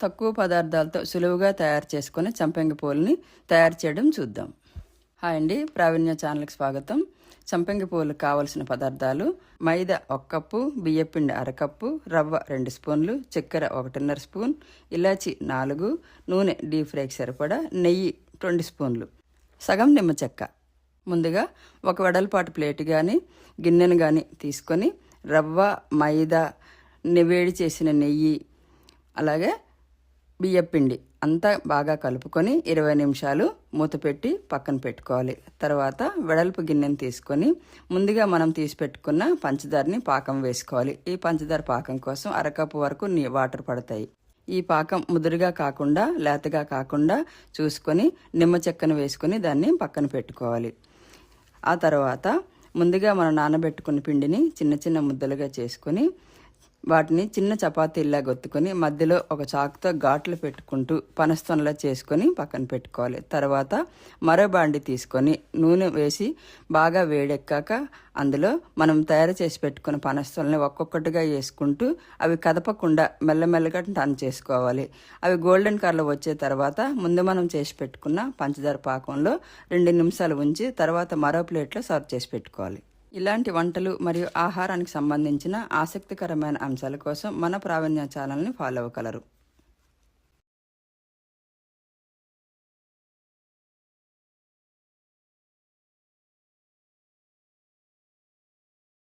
తక్కువ పదార్థాలతో సులువుగా తయారు చేసుకుని సంపంగి పూలని తయారు చేయడం చూద్దాం. హాయ్ అండి, ప్రావీణ్య ఛానల్కి స్వాగతం. సంపంగి పూలకు కావలసిన పదార్థాలు: మైదా 1 కప్పు, బియ్యపిండి 1/2 కప్పు, రవ్వ 2 స్పూన్లు, చక్కెర 1.5 స్పూన్, ఇలాచి 4, నూనె డీప్ ఫ్రైకి సరిపడా, నెయ్యి 2 స్పూన్లు, సగం నిమ్మ చెక్క. ముందుగా ఒక వెడల్పాటు ప్లేట్ కానీ గిన్నెను కానీ తీసుకొని రవ్వ, మైదా, వేడి చేసిన నెయ్యి, అలాగే బియ్యపిండి అంతా బాగా కలుపుకొని 20 నిమిషాలు మూత పెట్టి పక్కన పెట్టుకోవాలి. తర్వాత వెడల్పు గిన్నెను తీసుకొని ముందుగా మనం తీసి పెట్టుకున్న పంచదారని పాకం వేసుకోవాలి. ఈ పంచదార పాకం కోసం 1/2 కప్పు వరకు వాటర్ పడతాయి. ఈ పాకం ముదురుగా కాకుండా లేతగా కాకుండా చూసుకొని నిమ్మ చెక్కను వేసుకొని దాన్ని పక్కన పెట్టుకోవాలి. ఆ తర్వాత ముందుగా మనం నానబెట్టుకున్న పిండిని చిన్న చిన్న ముద్దలుగా చేసుకొని వాటిని చిన్న చపాతీల్లా గొత్తుకొని మధ్యలో ఒక చాకుతో ఘాట్లు పెట్టుకుంటూ పనస్తోనలా చేసుకొని పక్కన పెట్టుకోవాలి. తర్వాత మరో బాండి తీసుకొని నూనె వేసి బాగా వేడెక్కాక అందులో మనం తయారు చేసి పెట్టుకున్న పనస్తోలని ఒక్కొక్కటిగా వేసుకుంటూ అవి కదపకుండా మెల్లమెల్లగా టర్న్ చేసుకోవాలి. అవి గోల్డెన్ కలర్ వచ్చే తర్వాత ముందు మనం చేసి పెట్టుకున్న పంచదార పాకంలో 2 నిమిషాలు ఉంచి తర్వాత మరో ప్లేట్లో సర్వ్ చేసి పెట్టుకోవాలి. ఇలాంటి వంటలు మరియు ఆహారానికి సంబంధించిన ఆసక్తికరమైన అంశాల కోసం మన ప్రావీణ్య ఛానల్ని ఫాలో అవ్వగలరు.